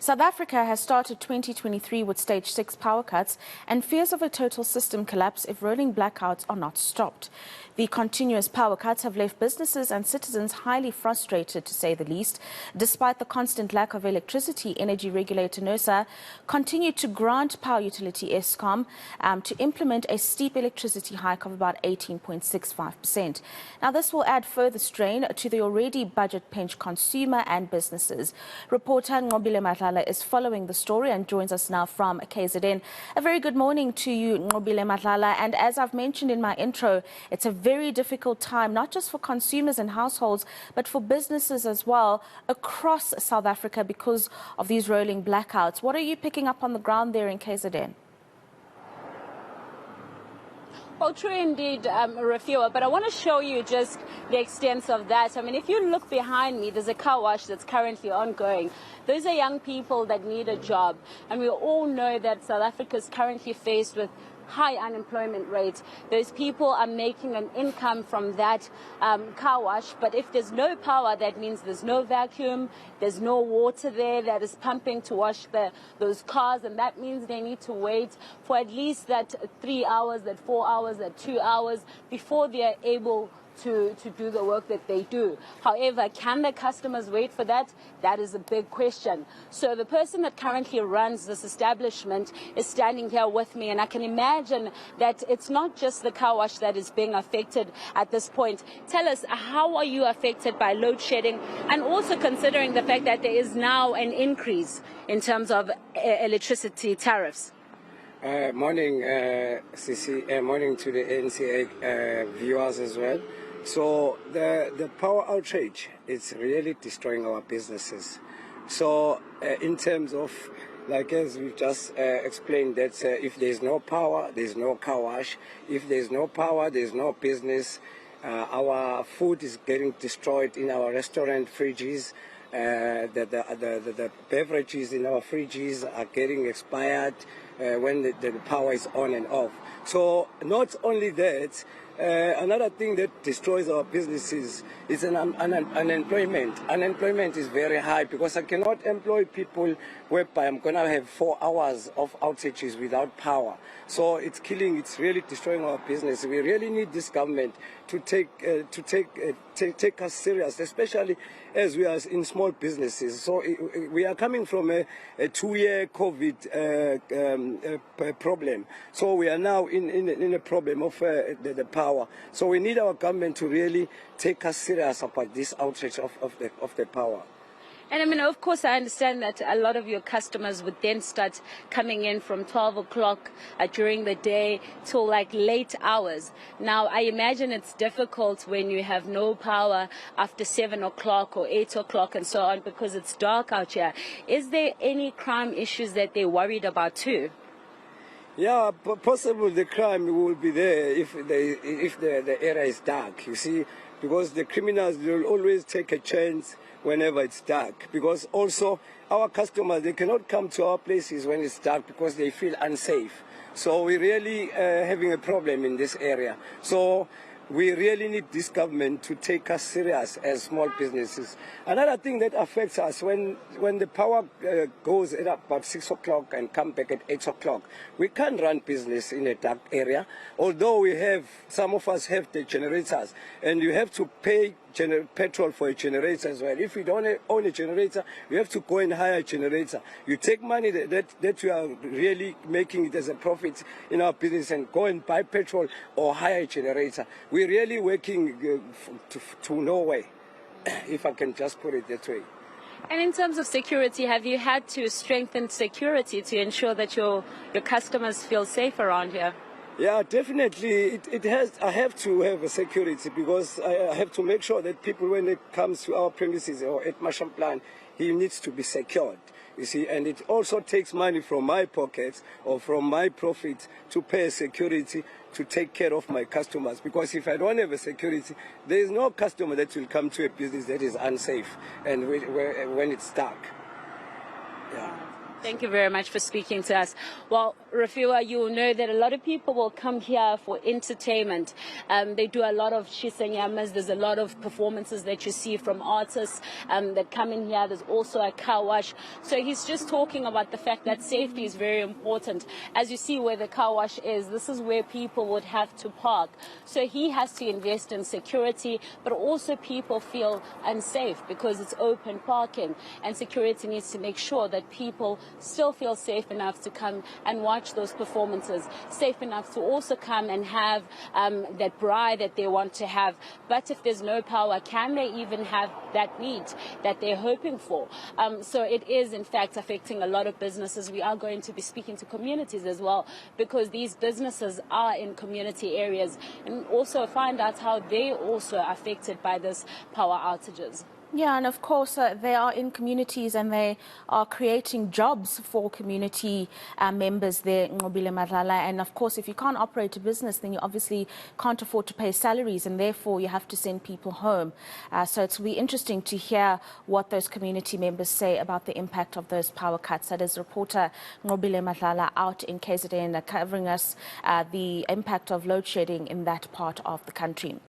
South Africa has started 2023 with stage 6 power cuts and fears of a total system collapse if rolling blackouts are not stopped. The continuous power cuts have left businesses and citizens highly frustrated, to say the least. Despite the constant lack of electricity, energy regulator Nersa continued to grant power utility Eskom to implement a steep electricity hike of about 18.65%. Now, this will add further strain to the already budget-pinched consumer and businesses. Reporter Nqobile Madlala is following the story and joins us now from KZN. A very good morning to you, Nqobile Madlala. And as I've mentioned in my intro, it's a very difficult time, not just for consumers and households, but for businesses as well across South Africa because of these rolling blackouts. What are you picking up on the ground there in KZN? Well, true indeed, Rafiwa, but I want to show you just the extent of that. I mean, if you look behind me, there's a car wash that's currently ongoing. Those are young people that need a job, and we all know that South Africa is currently faced with high unemployment rates. Those people are making an income from that car wash, but if there's no power, that means there's no vacuum, there's no water there that is pumping to wash those cars, and that means they need to wait for at least that 3 hours, that 4 hours, that 2 hours before they are able to do the work that they do. However, can the customers wait for that? That is a big question. So the person that currently runs this establishment is standing here with me, and I can imagine that it's not just the car wash that is being affected at this point. Tell us, how are you affected by load shedding, and also considering the fact that there is now an increase in terms of electricity tariffs? Morning, Sisi. Morning to the NCA viewers as well. So the power outrage is really destroying our businesses. So in terms of, like as we've just explained, that if there's no power, there's no car wash. If there's no power, there's no business. Our food is getting destroyed in our restaurant fridges. The beverages in our fridges are getting expired when the power is on and off. So not only that, another thing that destroys our businesses is unemployment. Unemployment is very high because I cannot employ people whereby I'm going to have 4 hours of outages without power. So it's really destroying our business. We really need this government to take us serious, especially as we are in small businesses. So we are coming from a 2-year COVID problem. So we are now in a problem of the power. So we need our government to really take us serious about this outrage of the power. And I mean, of course, I understand that a lot of your customers would then start coming in from 12 o'clock during the day till like late hours. Now, I imagine it's difficult when you have no power after 7 o'clock or 8 o'clock and so on because it's dark out here. Is there any crime issues that they're worried about too? Yeah, possibly the crime will be there if the area is dark, you see, because the criminals will always take a chance whenever it's dark, because also our customers, they cannot come to our places when it's dark because they feel unsafe. So we're really having a problem in this area. So we really need this government to take us serious as small businesses. Another thing that affects us, when the power goes at about 6 o'clock and come back at 8 o'clock, we can't run business in a dark area, although some of us have the generators, and you have to pay petrol for a generator as well. If you don't own a generator, you have to go and hire a generator. You take money that you are really making it as a profit in our business and go and buy petrol or hire a generator. We're really working to no way, if I can just put it that way. And in terms of security, have you had to strengthen security to ensure that your customers feel safe around here? Yeah, definitely. I have to have a security because I have to make sure that people, when it comes to our premises or at Marshall Plan, he needs to be secured. You see, and it also takes money from my pockets or from my profit to pay security to take care of my customers. Because if I don't have a security, there is no customer that will come to a business that is unsafe and when it's dark. Yeah. Thank you very much for speaking to us. Well, Rafiwa, you will know that a lot of people will come here for entertainment. They do a lot of shisanyamas. There's a lot of performances that you see from artists that come in here. There's also a car wash. So he's just talking about the fact that safety is very important. As you see where the car wash is, this is where people would have to park. So he has to invest in security, but also people feel unsafe because it's open parking, and security needs to make sure that people still feel safe enough to come and watch those performances, safe enough to also come and have that braai that they want to have. But if there's no power, can they even have that meat that they're hoping for? So it is, in fact, affecting a lot of businesses. We are going to be speaking to communities as well, because these businesses are in community areas, and also find out how they also are affected by this power outages. Yeah, and of course, they are in communities and they are creating jobs for community members there, Nqobile Madlala. And of course, if you can't operate a business, then you obviously can't afford to pay salaries, and therefore you have to send people home. So it's really interesting to hear what those community members say about the impact of those power cuts. That is reporter Nqobile Madlala out in KZN covering us the impact of load shedding in that part of the country.